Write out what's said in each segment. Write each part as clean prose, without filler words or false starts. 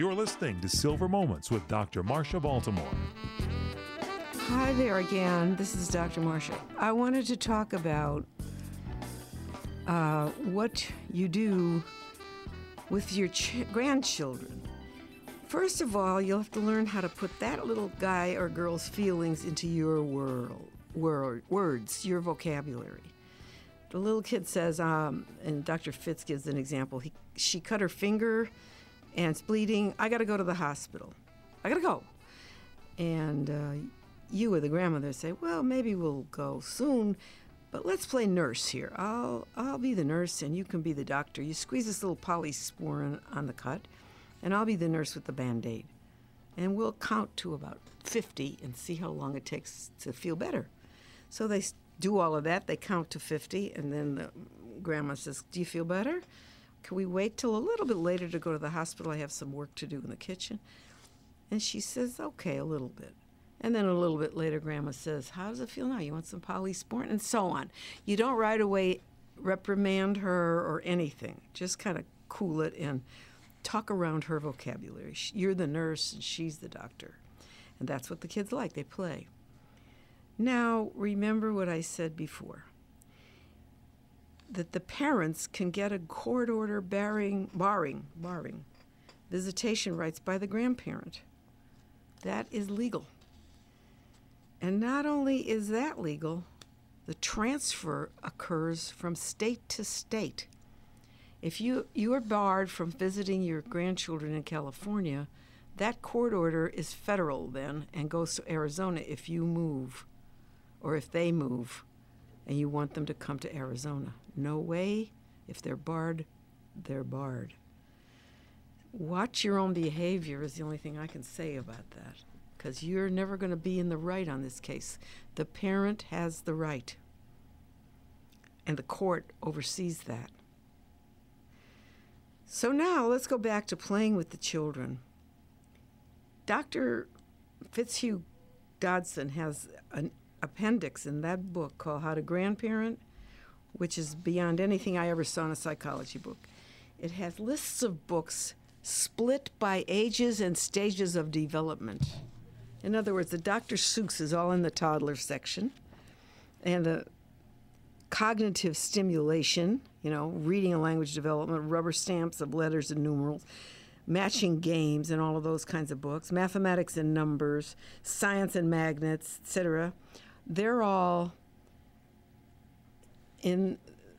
You're listening to Silver Moments with Dr. Marsha Baltimore. Hi there again. This is Dr. Marsha. I wanted to talk about what you do with your grandchildren. First of all, you'll have to learn how to put that little guy or girl's feelings into your words, your vocabulary. The little kid says, and Dr. Fitz gives an example, she cut her finger and it's bleeding. I got to go to the hospital. I got to go. And you or the grandmother say, well, maybe we'll go soon, but let's play nurse here. I'll be the nurse and you can be the doctor. You squeeze this little polysporin on the cut, and I'll be the nurse with the Band-Aid. And we'll count to about 50 and see how long it takes to feel better. So they do all of that. They count to 50, and then the grandma says, do you feel better? Can we wait till a little bit later to go to the hospital? I have some work to do in the kitchen. And she says, okay, a little bit. And then a little bit later, grandma says, how does it feel now? You want some polysporin? And so on. You don't right away reprimand her or anything. Just kind of cool it and talk around her vocabulary. You're the nurse and she's the doctor. And that's what the kids like. They play. Now, remember what I said before, that the parents can get a court order barring visitation rights by the grandparent. That is legal. And not only is that legal, the transfer occurs from state to state. If you are barred from visiting your grandchildren in California, that court order is federal then and goes to Arizona if you move, or if they move and you want them to come to Arizona. No way. If they're barred, they're barred. Watch your own behavior is the only thing I can say about that, because you're never going to be in the right on this case. The parent has the right, and the court oversees that. So now let's go back to playing with the children. Dr. Fitzhugh Dodson has an appendix in that book called How to Grandparent, which is beyond anything I ever saw in a psychology book. It has lists of books split by ages and stages of development. In other words, the Dr. Seuss is all in the toddler section, and the cognitive stimulation, reading and language development, rubber stamps of letters and numerals, matching games and all of those kinds of books, mathematics and numbers, science and magnets, etc. They're all in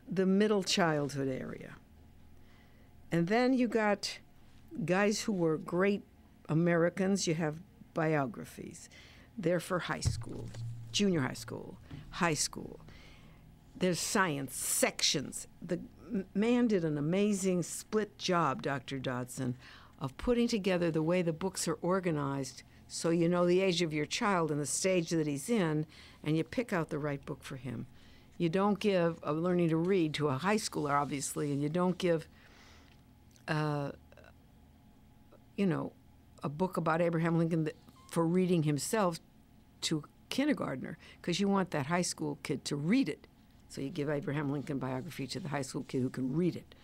the middle childhood area. And then you got guys who were great Americans. You have biographies. They're for high school, junior high school, high school. There's science sections. The man did an amazing split job, Dr. Dodson, of putting together the way the books are organized so you know the age of your child and the stage that he's in, and you pick out the right book for him. You don't give a learning to read to a high schooler, obviously, and you don't give, a book about Abraham Lincoln for reading himself to a kindergartner, because you want that high school kid to read it. So you give Abraham Lincoln biography to the high school kid who can read it.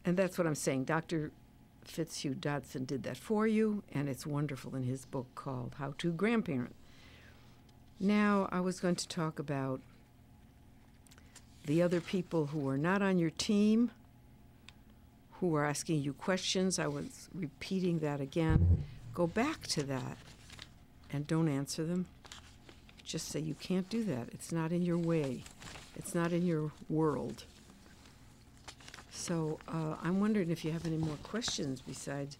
And that's what I'm saying. Dr. Fitzhugh Dodson did that for you, and it's wonderful in his book called How to Grandparent. Now, I was going to talk about the other people who are not on your team, who are asking you questions. I was repeating that again. Go back to that and don't answer them. Just say you can't do that. It's not in your way. It's not in your world. So I'm wondering if you have any more questions besides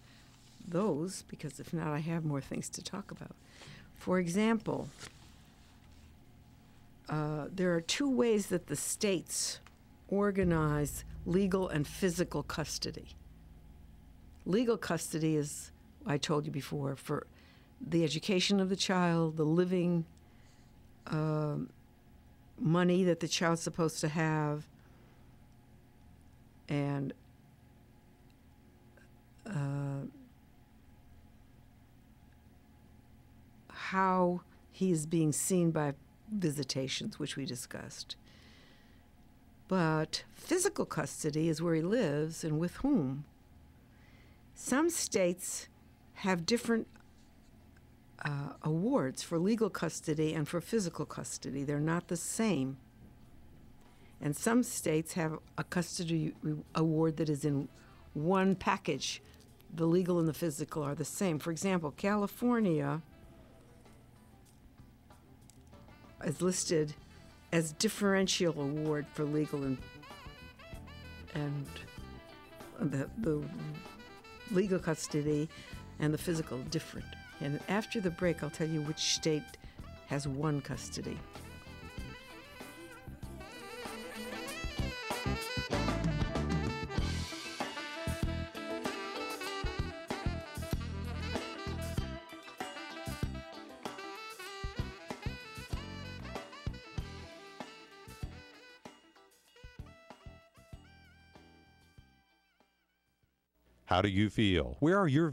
those, because if not, I have more things to talk about. For example, there are two ways that the states organize legal and physical custody. Legal custody is, I told you before, for the education of the child, the living money that the child's supposed to have, and how he is being seen by visitations, which we discussed. But physical custody is where he lives and with whom. Some states have different awards for legal custody and for physical custody. They're not the same. And some states have a custody award that is in one package. The legal and the physical are the same. For example, California is listed as differential award for legal and the legal custody and the physical different. And after the break, I'll tell you which state has one custody. How do you feel? Where are your